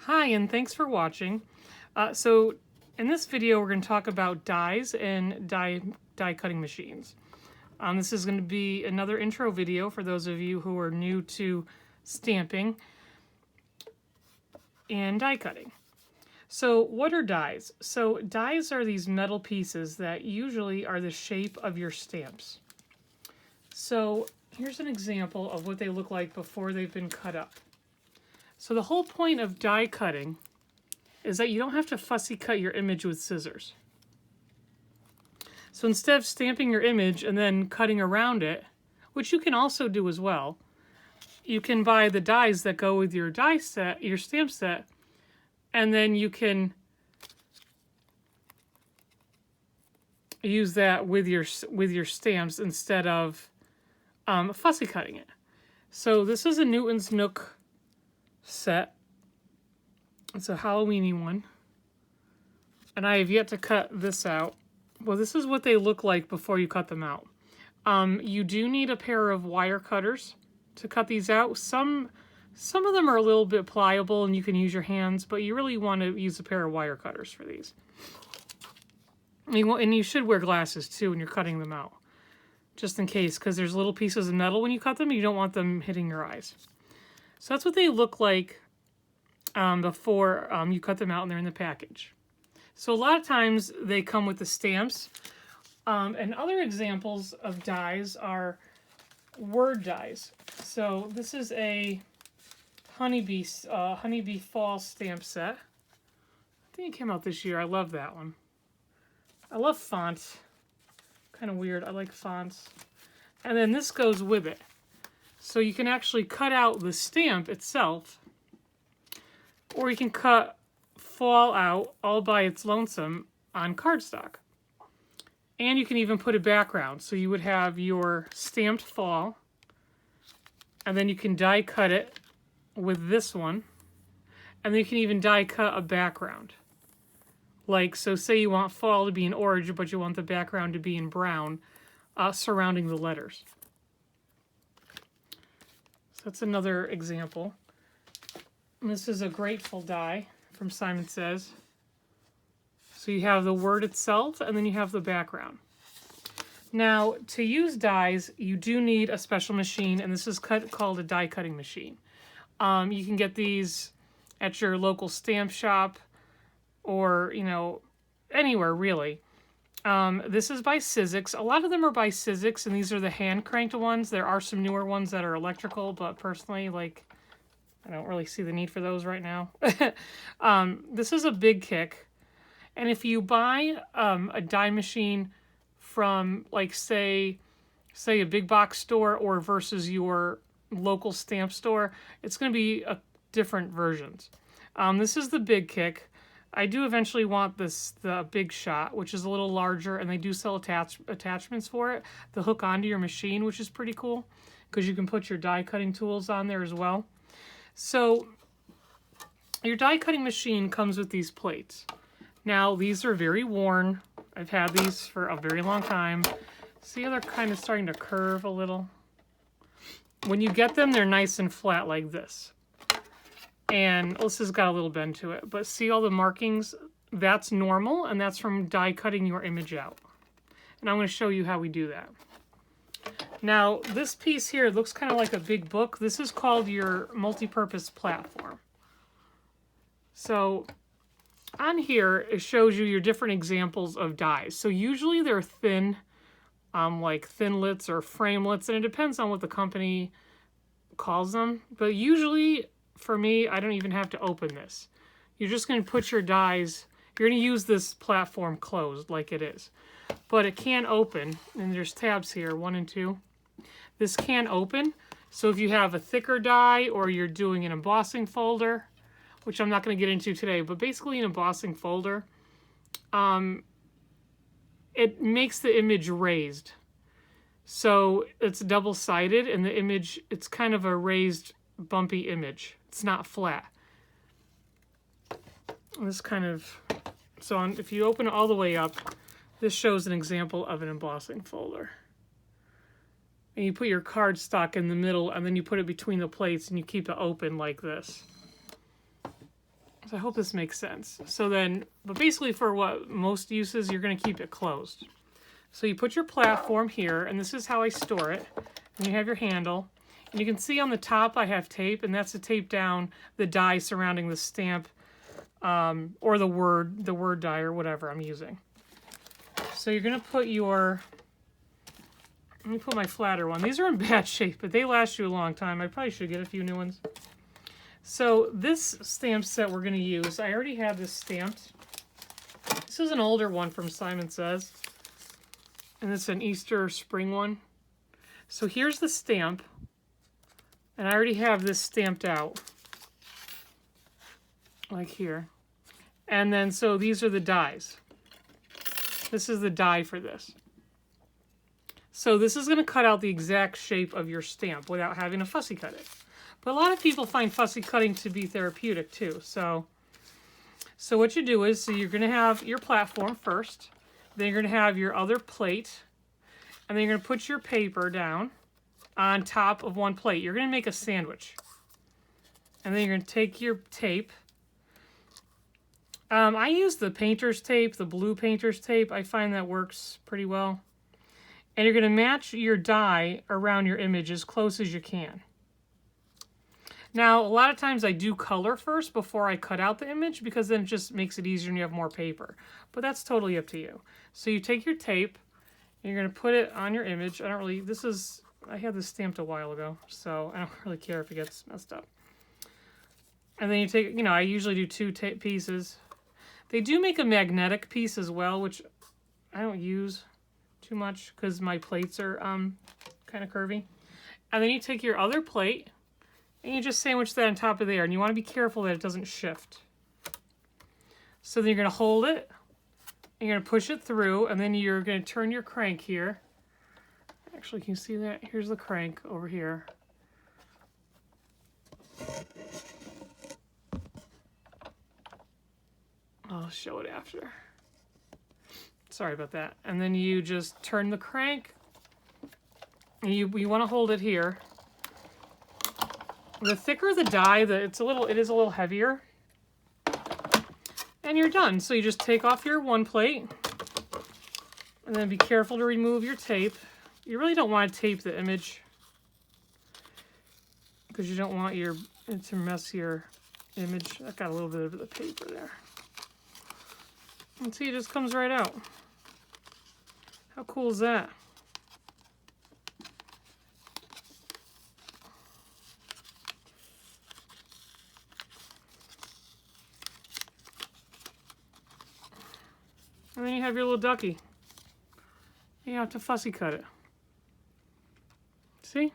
Hi, and thanks for watching. So in this video, we're going to talk about dies and die cutting machines. This is going to be another intro video for those of you who are new to stamping and die cutting. So what are dies? So dies are these metal pieces that usually are the shape of your stamps. So here's an example of what they look like before they've been cut up. So the whole point of die cutting is that you don't have to fussy cut your image with scissors. So instead of stamping your image and then cutting around it, which you can also do as well, you can buy the dies that go with your die set, your stamp set, and then you can use that with your stamps instead of fussy cutting it. So this is a Newton's Nook set. It's a Halloween-y one. And I have yet to cut this out. Well, this is what they look like before you cut them out. You do need a pair of wire cutters to cut these out. Some of them are a little bit pliable and you can use your hands, but you really want to use a pair of wire cutters for these. And you should wear glasses too when you're cutting them out, just in case, because there's little pieces of metal when you cut them and you don't want them hitting your eyes. So that's what they look like before you cut them out and they're in the package. So a lot of times they come with the stamps. And other examples of dies are word dies. So this is a honeybee fall stamp set. I think it came out this year. I love that one. I love fonts. Kind of weird. I like fonts. And then this goes with it. So you can actually cut out the stamp itself, or you can cut fall out all by its lonesome on cardstock. And you can even put a background. So you would have your stamped fall, and then you can die cut it with this one, and then you can even die cut a background. Like, so say you want fall to be in orange, but you want the background to be in brown, surrounding the letters. So that's another example. And this is a Grateful die from Simon Says. So you have the word itself, and then you have the background. Now, to use dies, you do need a special machine, and this is called a die cutting machine. You can get these at your local stamp shop, or, you know, anywhere really. This is by Sizzix. A lot of them are by Sizzix, and these are the hand-cranked ones. There are some newer ones that are electrical, but personally, like, I don't really see the need for those right now. This is a big kick. And if you buy a die machine from, like, say a big box store or versus your local stamp store, it's going to be different versions. This is the big kick. I do eventually want the big shot, which is a little larger, and they do sell attachments for it. The hook onto your machine, which is pretty cool, because you can put your die cutting tools on there as well. So your die cutting machine comes with these plates. Now, these are very worn. I've had these for a very long time. See how they're kind of starting to curve a little? When you get them, they're nice and flat like this. And this has got a little bend to it. But see all the markings? That's normal, and that's from die cutting your image out. And I'm going to show you how we do that. Now, this piece here looks kind of like a big book. This is called your MultiPurpose Platform. So on here, it shows you your different examples of dies. So usually they're thin, like thinlets or framelets, and it depends on what the company calls them. But usually, for me, I don't even have to open this. You're just going to put your dies, you're going to use this platform closed like it is. But it can open, and there's tabs here, 1 and 2. This can open, so if you have a thicker die or you're doing an embossing folder, which I'm not going to get into today, but basically an embossing folder, it makes the image raised. So it's double-sided, and the image, it's kind of a raised, bumpy image. It's not flat. This kind of, so if you open it all the way up, this shows an example of an embossing folder. And you put your cardstock in the middle, and then you put it between the plates, and you keep it open like this. So I hope this makes sense. So then, but basically for what most uses, you're going to keep it closed. So you put your platform here, and this is how I store it. And you have your handle. And you can see on the top I have tape, and that's to tape down the die surrounding the stamp, or the word die or whatever I'm using. So you're going to put your, let me put my flatter one. These are in bad shape, but they last you a long time. I probably should get a few new ones. So this stamp set we're going to use, I already have this stamped. This is an older one from Simon Says. And it's an Easter spring one. So here's the stamp. And I already have this stamped out. Like here. And then, so these are the dies. This is the die for this. So this is going to cut out the exact shape of your stamp without having to fussy cut it. But a lot of people find fussy cutting to be therapeutic too. So what you do is, so you're going to have your platform first. Then you're going to have your other plate. And then you're going to put your paper down on top of one plate. You're going to make a sandwich. And then you're going to take your tape. I use the painter's tape, the blue painter's tape. I find that works pretty well. And you're going to match your die around your image as close as you can. Now, a lot of times I do color first before I cut out the image because then it just makes it easier and you have more paper. But that's totally up to you. So you take your tape and you're going to put it on your image. I had this stamped a while ago, so I don't really care if it gets messed up. And then you take, I usually do two pieces. They do make a magnetic piece as well, which I don't use too much because my plates are kind of curvy. And then you take your other plate and you just sandwich that on top of there. And you want to be careful that it doesn't shift. So then you're going to hold it. And you're going to push it through. And then you're going to turn your crank here. Actually, can you see that? Here's the crank over here. I'll show it after. Sorry about that. And then you just turn the crank. And you want to hold it here. The thicker the die, it is a little heavier. And you're done. So you just take off your one plate. And then be careful to remove your tape. You really don't want to tape the image because you don't want it to mess your image. I got a little bit of the paper there. And see, it just comes right out. How cool is that? And then you have your little ducky. You have to fussy cut it. See?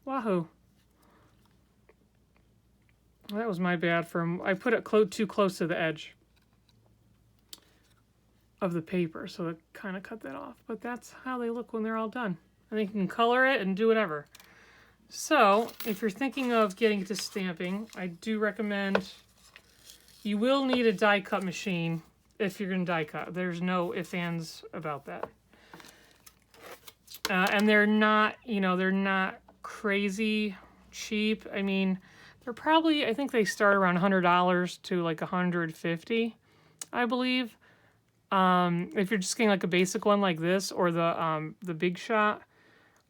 Wahoo. Well, that was my bad. I put it too close to the edge of the paper, so it kind of cut that off. But that's how they look when they're all done. And you can color it and do whatever. So, if you're thinking of getting into stamping, I do recommend, you will need a die cut machine if you're going to die cut. There's no ifs, ands about that. And they're not, they're not crazy cheap. I mean, they're probably, I think they start around $100 to like $150, I believe. If you're just getting like a basic one like this or the Big Shot,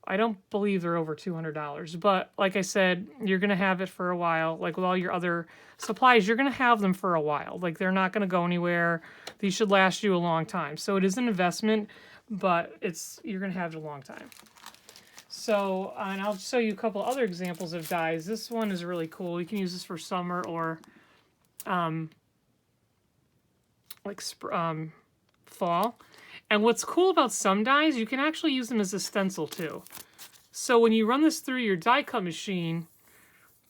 I don't believe they're over $200. But like I said, you're going to have it for a while. Like with all your other supplies, you're going to have them for a while. Like they're not going to go anywhere. These should last you a long time. So it is an investment, but you're going to have it a long time. So, and I'll show you a couple other examples of dies. This one is really cool. You can use this for summer or fall. And what's cool about some dies, you can actually use them as a stencil too. So when you run this through your die cut machine,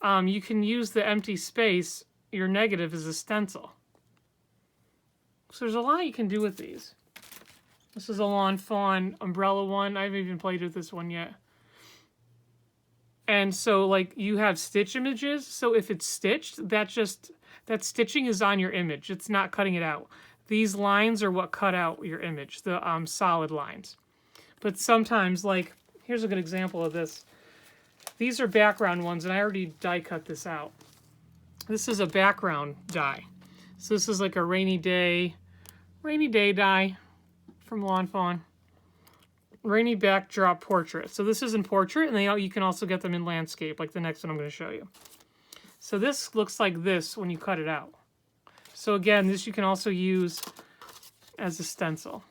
you can use the empty space, your negative, as a stencil. So there's a lot you can do with these. This is a Lawn Fawn umbrella one. I haven't even played with this one yet. And so like you have stitch images. So if it's stitched, that stitching is on your image. It's not cutting it out. These lines are what cut out your image, the solid lines. But sometimes, like, here's a good example of this. These are background ones, and I already die cut this out. This is a background die. So this is like a rainy day die from Lawn Fawn. Rainy backdrop portrait. So this is in portrait, and you can also get them in landscape, like the next one I'm going to show you. So this looks like this when you cut it out. So again, this you can also use as a stencil.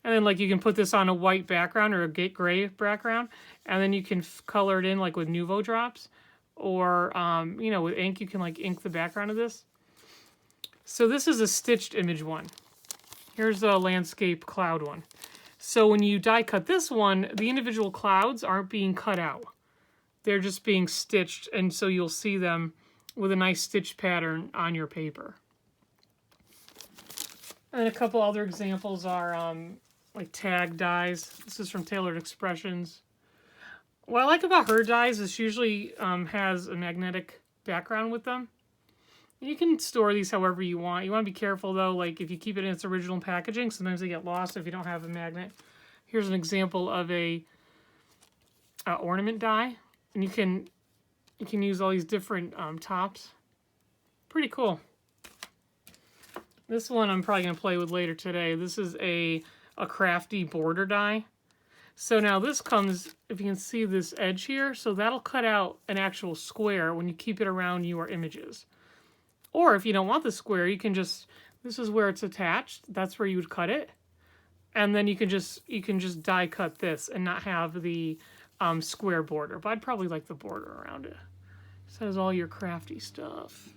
And then like you can put this on a white background or a gray background, and then you can color it in like with Nuvo drops, or you know, with ink you can like ink the background of this. So this is a stitched image one. Here's a landscape cloud one. So when you die cut this one, the individual clouds aren't being cut out. They're just being stitched, and so you'll see them with a nice stitch pattern on your paper. And a couple other examples are like tag dies. This is from Tailored Expressions. What I like about her dies is she usually has a magnetic background with them. You can store these however you want. You want to be careful though, like if you keep it in its original packaging, sometimes they get lost if you don't have a magnet. Here's an example of a ornament die, and you can use all these different tops. Pretty cool. This one I'm probably going to play with later today. This is a Crafty border die. So now this comes, if you can see this edge here, so that'll cut out an actual square when you keep it around your images. Or if you don't want the square, you can just, this is where it's attached. That's where you would cut it. And then you can just die cut this and not have the square border. But I'd probably like the border around it. So it has all your crafty stuff.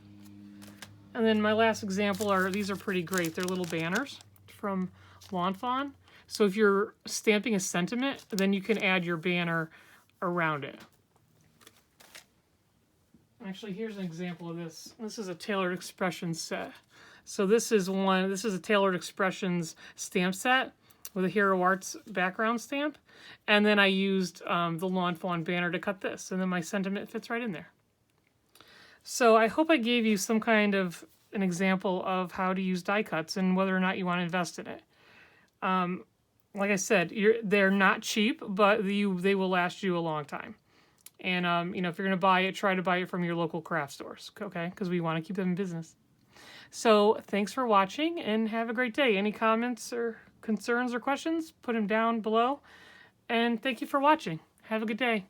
And then my last example these are pretty great. They're little banners from Lawn Fawn. So if you're stamping a sentiment, then you can add your banner around it. Actually, here's an example of this. This is a Tailored Expressions set. So this is a Tailored Expressions stamp set with a Hero Arts background stamp. And then I used the Lawn Fawn banner to cut this. And then my sentiment fits right in there. So I hope I gave you some kind of an example of how to use die cuts and whether or not you want to invest in it. Like I said, they're not cheap, but they will last you a long time. And, you know, if you're going to buy it, try to buy it from your local craft stores, okay? Because we want to keep them in business. So thanks for watching, and have a great day. Any comments or concerns or questions, put them down below. And thank you for watching. Have a good day.